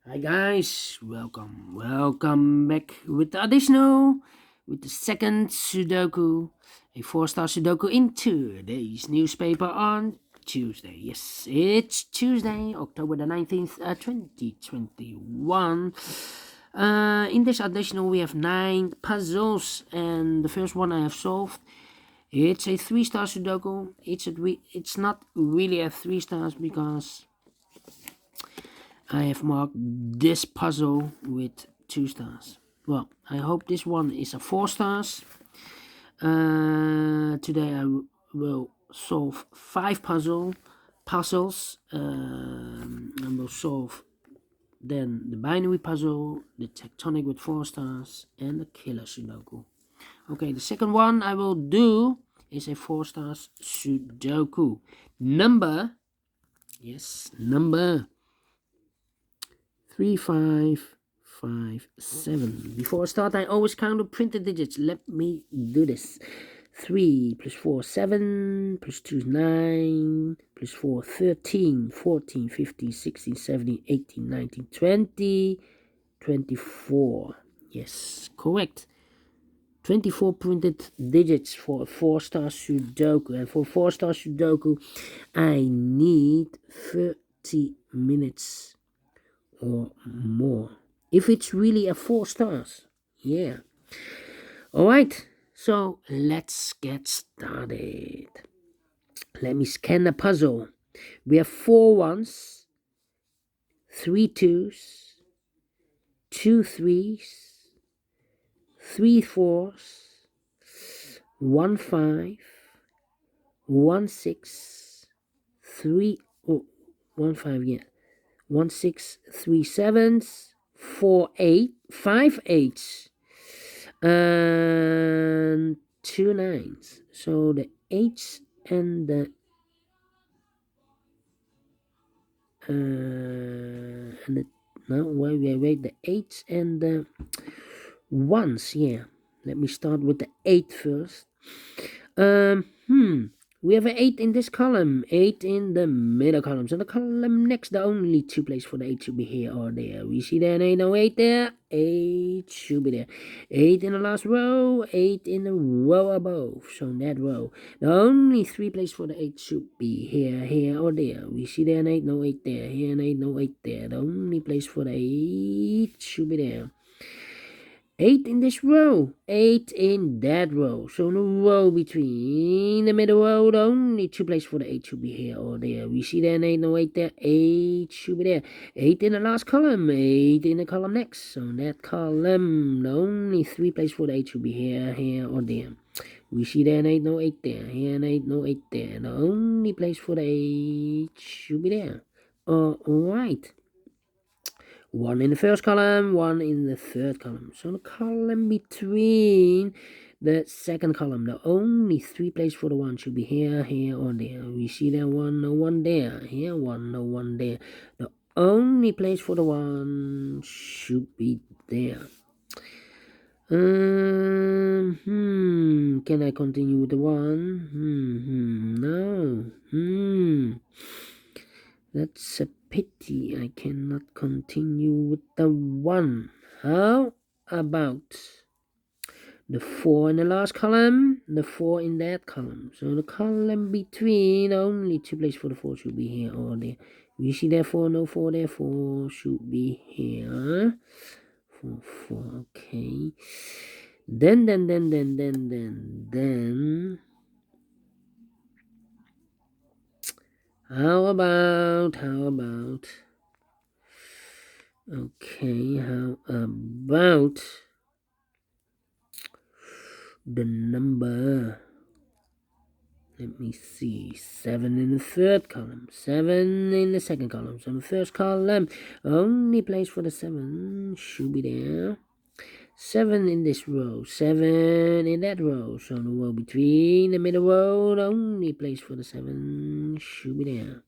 Hi guys, welcome back with the additional, with the second Sudoku, a four-star Sudoku in today's newspaper on Tuesday. Yes, it's Tuesday, October the 19th, 2021. In this additional we have 9 puzzles, and the first one I have solved. It's a 3-star Sudoku. It's not really a 3 stars because I have marked this puzzle with 2 stars. Well, I hope this one is a 4 stars. Today I will solve 5 puzzles. I will solve then the binary puzzle, the tectonic with 4 stars, and the killer Sudoku. Okay, the second one I will do is a 4 stars Sudoku. Number 3557. Before I start, I always count the printed digits. Let me do this. 3 plus 4, 7, plus 2 is 9, plus 4, 13, 14, 15, 16, 17, 18, 19, 20, 24. Yes, correct. 24 printed digits for a 4-star Sudoku. And for 4-star Sudoku, I need 30 minutes or more. If it's really a 4 stars. Yeah. Alright, so let's get started. Let me scan the puzzle. We have 4 ones, 3 twos, 2 threes, 3 fours, 1 5, 1 6, 3 oh, 1 5, yeah. 1 6, 3 sevens, 4 8, 5 eights, and 2 nines. So the eights and the no, wait, the eights and the ones. Yeah, let me start with the 8 first. um hmm we have an 8 in this column, 8 in the middle column. So the column next, the only 2 places for the 8 should be here or there. We see there ain't no 8 there. 8 should be there. 8 in the last row, 8 in the row above. So in that row, the only 3 places for the 8 should be here, here, or there. We see there ain't no 8 there. Here ain't no 8 there. The only place for the 8 should be there. 8 in this row, 8 in that row. So in the row between the middle row, the only 2 places for the 8 should be here or there. We see there ain't no 8 there. 8 should be there. 8 in the last column, 8 in the column next. So in that column, the only 3 places for the 8 should be here, here, or there. We see there ain't no 8 there. Here ain't no 8 there. The only place for the 8 should be there. Alright. 1 in the first column, 1 in the third column. So the column between the second column, the only 3 places for the 1 should be here, here, or there. We see there 1, no 1 there. Here 1, no 1 there. The only place for the 1 should be there. Can I continue with the 1? No. That's a pity. I cannot continue with the 1. How about the 4 in the last column, the 4 in that column? So the column between, only 2 places for the 4 should be here or there. We see therefore no 4 there, 4 should be here. 4, okay. Then how about okay, how about the number, let me see, 7 in the third column, 7 in the second column. So the first column, only place for the 7 should be there. 7 in this row, 7 in that row. So the row between the middle row, the only place for the 7 should be there.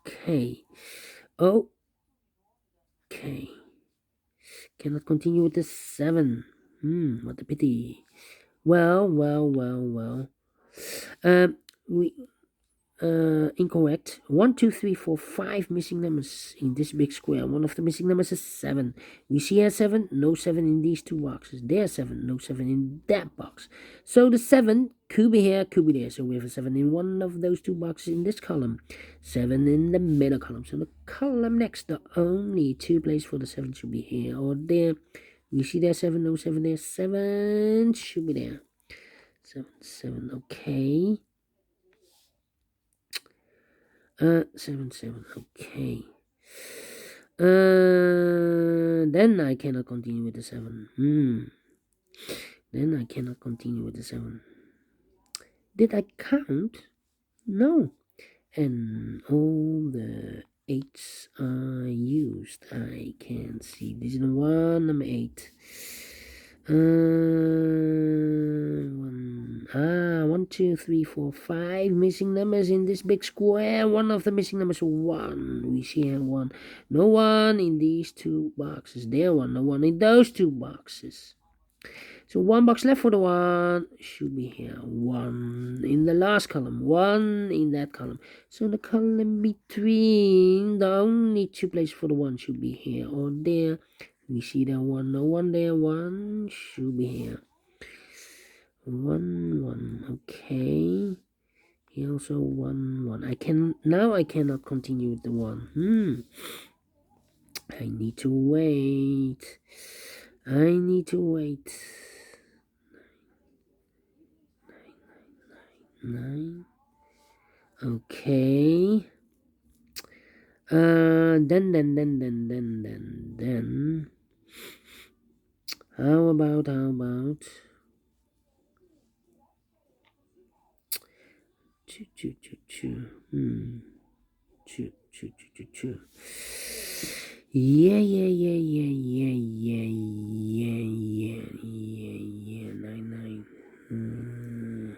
Okay. Okay. Cannot continue with the 7. What a pity. Well. We incorrect. 1, 2, 3, 4, 5 missing numbers in this big square. One of the missing numbers is 7. We see here 7, no 7 in these two boxes. There's 7, no 7 in that box. So the 7 could be here, could be there. So we have a 7 in one of those two boxes in this column. 7 in the middle column. So the column next, the only two places for the 7 should be here or there. We see there 7, no 7 there. 7 should be there. 7, 7, okay. 7, 7, okay. Then I cannot continue with the 7. Then I cannot continue with the 7. Did I count? No. And all the 8s are used. I can see. This is the one, number 8. 1, 2, 3, 4, 5 missing numbers in this big square. One of the missing numbers is 1. We see here 1. No 1 in these two boxes. There 1. No 1 in those two boxes. So 1 box left for the 1 should be here. 1 in the last column. 1 in that column. So the column between the only two places for the 1 should be here or there. We see there 1, no 1 there, 1 should be here. 1, 1, okay. Here also 1, 1. I cannot continue with the 1. I need to wait. 9. Okay. Then. How about? 2, 2, 2, 2. 2, 2, 2, 2, 2. Yeah. 9.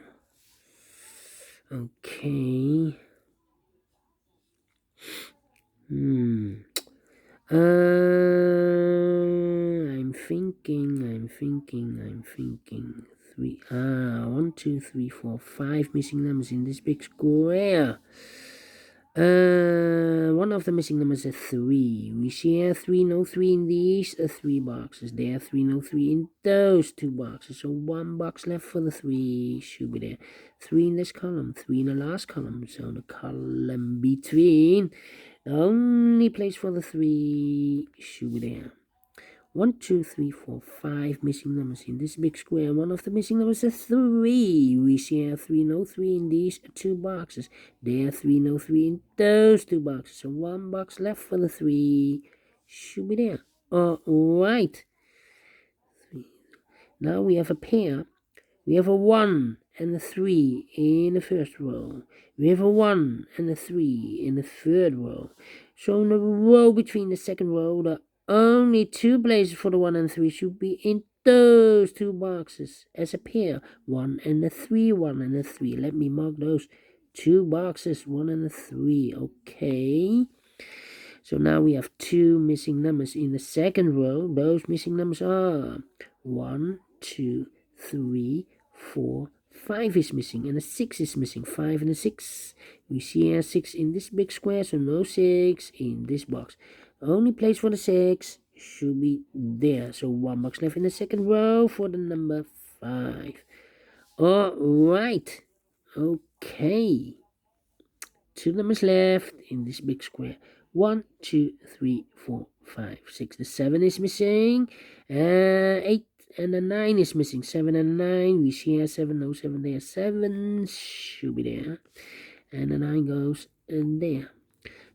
Okay. I'm thinking. 3. 1, 2, 3, 4, 5 missing numbers in this big square. One of the missing numbers is 3. We share 3, no 3 in these 3 boxes. There 3, no 3 in those 2 boxes. So 1 box left for the 3 should be there. 3 in this column, 3 in the last column. So the column between the only place for the 3 should be there. 1, 2, 3, 4, 5 missing numbers in this big square. One of the missing numbers is 3. We share 3, no 3 in these 2 boxes. There 3, no 3 in those 2 boxes. So 1 box left for the 3 should be there. Alright. Now we have a pair. We have a 1 and a 3 in the first row. We have a 1 and a 3 in the third row. So in the row between the second row, the only 2 places for the 1 and 3 should be in those 2 boxes as a pair. 1 and a 3, 1 and a 3. Let me mark those 2 boxes, 1 and a 3. Okay. So now we have 2 missing numbers in the second row. Those missing numbers are 1, 2, 3, 4, 5 is missing, and a 6 is missing. 5 and a 6. We see here 6 in this big square, so no 6 in this box. Only place for the 6 should be there. So 1 box left in the second row for the number 5. Alright. Okay. 2 numbers left in this big square. 1, 2, 3, 4, 5, 6. The 7 is missing. 8 and the 9 is missing. 7 and 9. We see here 7, no 7 there. 7 should be there. And the 9 goes in there.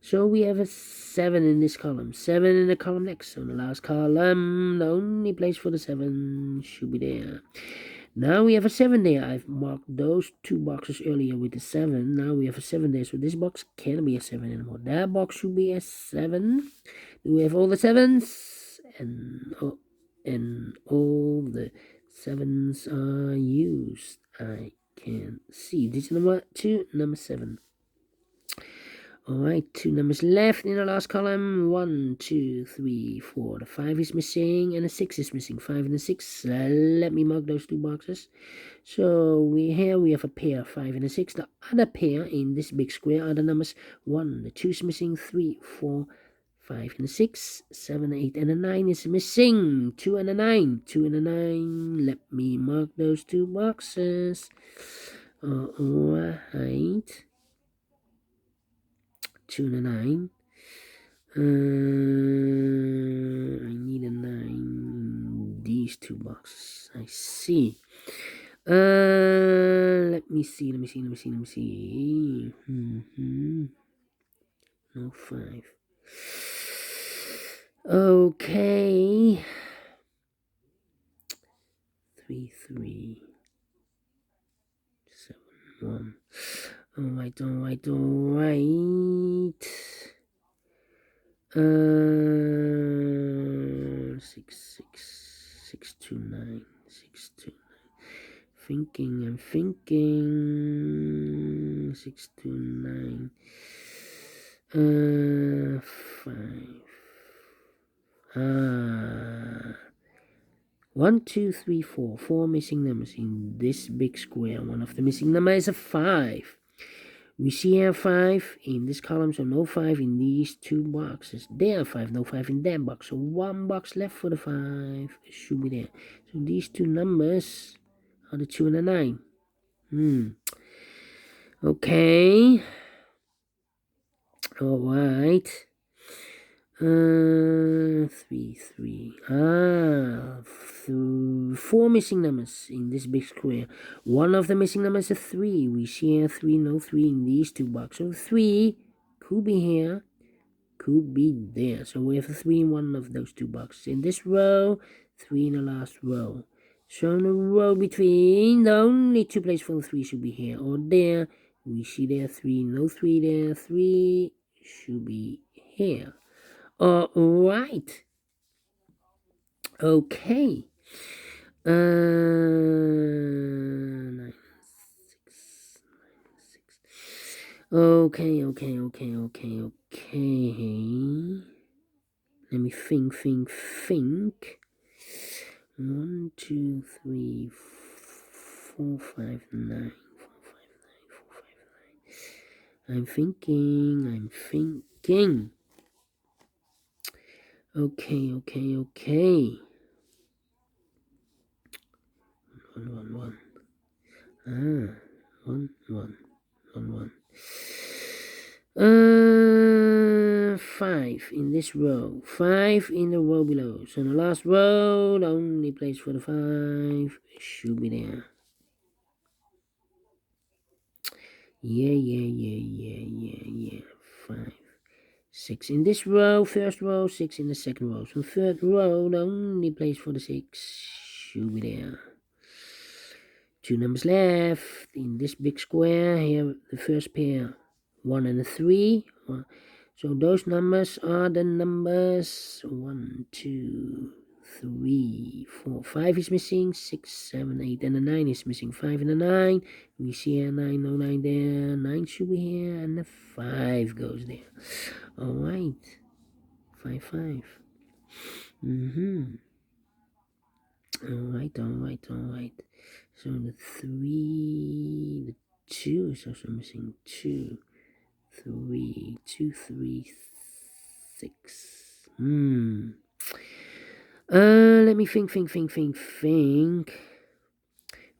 So we have a 7 in this column. 7 in the column next. So the last column, the only place for the 7 should be there. Now we have a 7 there. I've marked those 2 boxes earlier with the 7. Now we have a 7 there. So this box can't be a 7 anymore. That box should be a 7. Do we have all the 7s? And all the 7s are used. I can see. This is number 2, number 7. Alright, 2 numbers left in the last column. 1, 2, 3, 4. The 5 is missing and the 6 is missing. 5 and the 6. Let me mark those 2 boxes. So here we have a pair, 5 and a 6. The other pair in this big square are the numbers 1, the 2 is missing, 3, 4, 5 and a 6, 7, 8 and a 9 is missing. 2 and a 9. 2 and a 9. Let me mark those 2 boxes. Alright. 2 and a 9. I need a 9 in these 2 boxes. I see. Let me see. No 5. Okay. 3, 3. 7, 1. Alright. 6, 2, 9. 6, 2, 9. I'm thinking. 6, 2, 9. 5. 1, 2, 3, 4. 4 missing numbers in this big square. One of the missing numbers is a 5. We see here 5 in this column, so no 5 in these 2 boxes. There are 5, no 5 in that box. So 1 box left for the 5. It should be there. So these 2 numbers are the 2 and the 9. Okay. Alright. 3, 3. 4 missing numbers in this big square. One of the missing numbers is 3. We see here 3, no 3 in these 2 boxes. So 3 could be here, could be there. So we have a 3 in one of those 2 boxes. In this row, 3 in the last row. So in the row between, the only 2 places for the 3 should be here or there. We see there 3, no 3 there. 3 should be here. Alright. Okay. 9, 6. Okay. Let me think. 1, 2, 3, 4, 5, 9. 4, 5, 9. I'm thinking. Okay. 1. 1. 5 in this row. 5 in the row below. So in the last row, the only place for the 5 should be there. Yeah. 5. 6 in this row, first row, 6 in the second row. So third row, the only place for the 6 should be there. 2 numbers left in this big square. Here, the first pair, 1 and a 3. So those numbers are the numbers 1, 2, 3, 4. 5 is missing. 6, 7, 8, and a 9 is missing. 5 and a 9. We see here 9, no 9 there. 9 should be here, and the 5 goes there. Alright. 5, 5. Alright. So the 3, the 2 is also missing. 2, 3, 2, 3, 6. Let me think.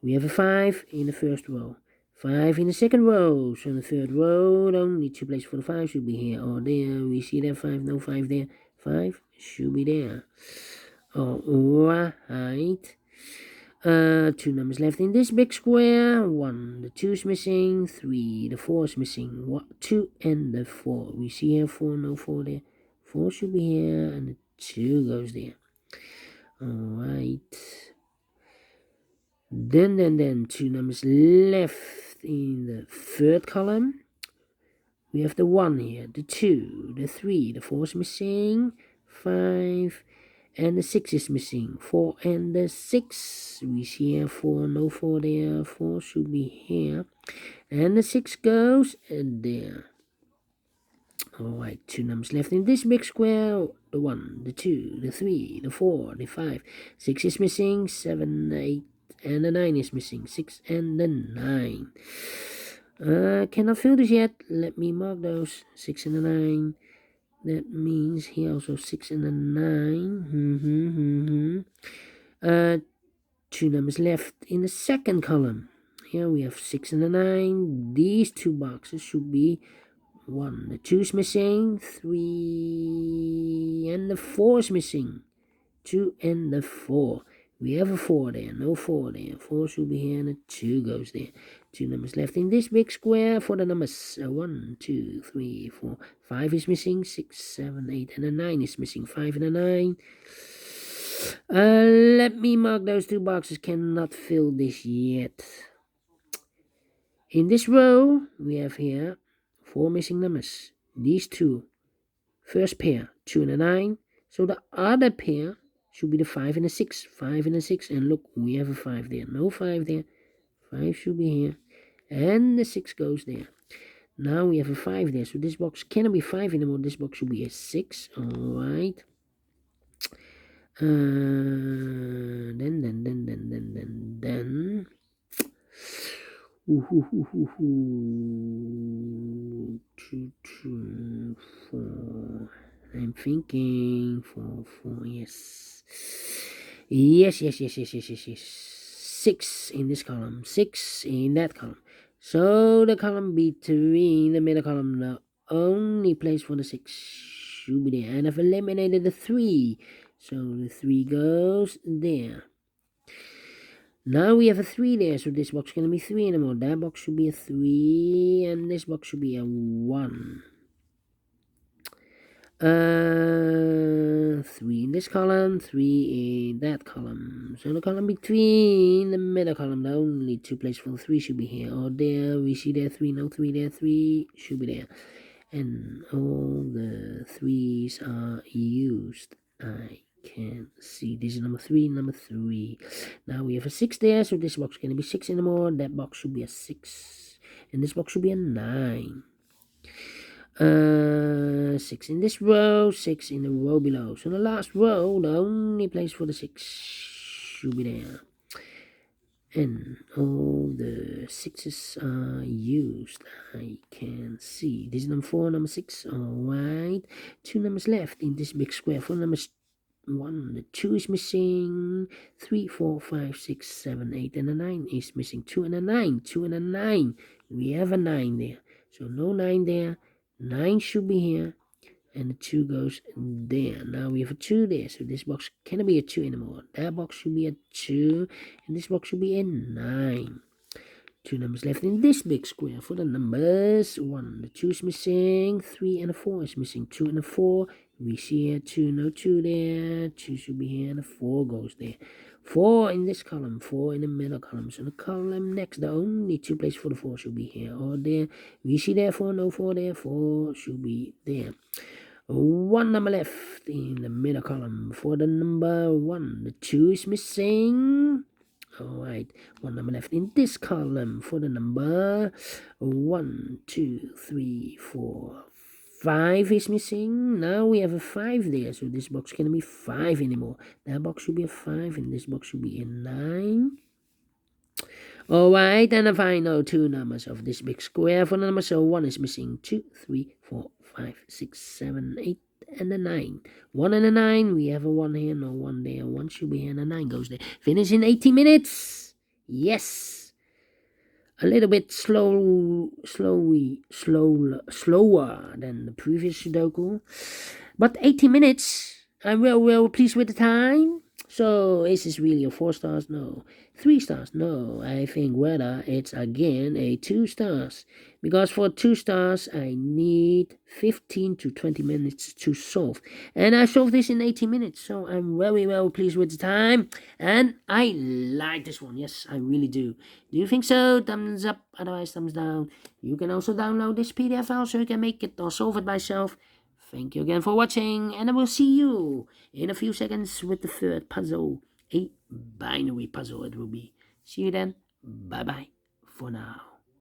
We have a 5 in the first row. 5 in the second row. So in the third row, the only 2 places for the 5 should be here or there. We see there 5, no 5 there. 5 should be there. Alright. 2 numbers left in this big square. 1, the 2 is missing. 3, the 4 is missing. 2 and the 4. We see here 4, no 4 there. 4 should be here, and the 2 goes there. Alright. Then 2 numbers left in the third column. We have the 1 here, the 2, the 3, the 4 is missing. 5. And the 6 is missing. 4 and the 6. We see here 4, no 4 there. 4 should be here. And the 6 goes there. Alright, 2 numbers left in this big square. The 1, the 2, the 3, the 4, the 5. 6 is missing, 7, 8, and the 9 is missing. 6 and the 9. Cannot fill this yet. Let me mark those. 6 and the 9. That means here also 6 and a 9. 2 numbers left in the second column. Here we have 6 and a 9. These 2 boxes should be 1. The 2 is missing. 3 and the 4 is missing. 2 and the 4. We have a 4 there. No 4 there. 4 should be here and a 2 goes there. 2 numbers left in this big square for the numbers 1, 2, 3, 4. 5 is missing. 6, 7, 8, and a 9 is missing. 5 and a 9. Let me mark those 2 boxes. Cannot fill this yet. In this row, we have here 4 missing numbers. These 2. First pair, 2 and a 9. So the other pair should be the 5 and a 6. 5 and a 6. And look, we have a 5 there. No 5 there. 5 should be here. And the 6 goes there. Now we have a 5 there. So this box cannot be 5 anymore. This box should be a 6. Alright. Then. Two, 4. I'm thinking 4, yes. Yes. 6 in this column, 6 in that column. So the column between the middle column, the only place for the 6 should be there. And I've eliminated the 3. So the 3 goes there. Now we have a 3 there, so this box is going to be 3 anymore. That box should be a 3, and this box should be a 1. 3 in this column, 3 in that column. So the column between the middle column, the only 2 places for the 3 should be here or there. We see there 3, no 3 there, 3 should be there. And all the 3s are used. I can see this is number 3. Now we have a 6 there, so this box is going to be 6 anymore. That box should be a 6, and this box should be a 9. 6 in this row, 6 in the row below. So the last row, the only place for the 6 should be there. And all the 6s are used. I can see. This is number 4, number 6. Alright. 2 numbers left in this big square. 4 numbers 1. The 2 is missing. 3, 4, 5, 6, 7, 8, and a 9 is missing. 2 and a 9. 2 and a 9. We have a 9 there. So no 9 there. 9 should be here. And the 2 goes there. Now we have a 2 there. So this box cannot be a 2 anymore. That box should be a 2. And this box should be a 9. 2 numbers left in this big square for the numbers. 1. The 2 is missing. 3 and a 4 is missing. 2 and a 4. We see here 2, no 2 there. 2 should be here. And a 4 goes there. 4 in this column. 4 in the middle column. So the column next, the only 2 places for the 4 should be here or there. We see there 4, no 4 there. 4 should be there. 1 number left in the middle column for the number 1. The 2 is missing. Alright, 1 number left in this column for the number 1, 2, 3, 4, 5 is missing. Now we have a 5 there, so this box can't be 5 anymore. That box should be a 5 and this box should be a 9. Alright, and the final 2 numbers of this big square for the number. So 1 is missing. 2, 3, 4, 5, 6, 7, 8, and a 9. 1 and a 9. We have a 1 here, no 1 there. 1 should be here, and a 9 goes there. Finish in 80 minutes. Yes. A little bit slower than the previous Sudoku. But 80 minutes. I'm well pleased with the time. So is this really a 4 stars? No. 3 stars? No. I think whether it's again a 2 stars. Because for 2 stars, I need 15 to 20 minutes to solve. And I solved this in 80 minutes. So I'm very well pleased with the time. And I like this one. Yes, I really do. Do you think so? Thumbs up. Otherwise, thumbs down. You can also download this PDF file so you can make it or solve it by yourself. Thank you again for watching, and I will see you in a few seconds with the third puzzle, a binary puzzle it will be. See you then. Bye-bye for now.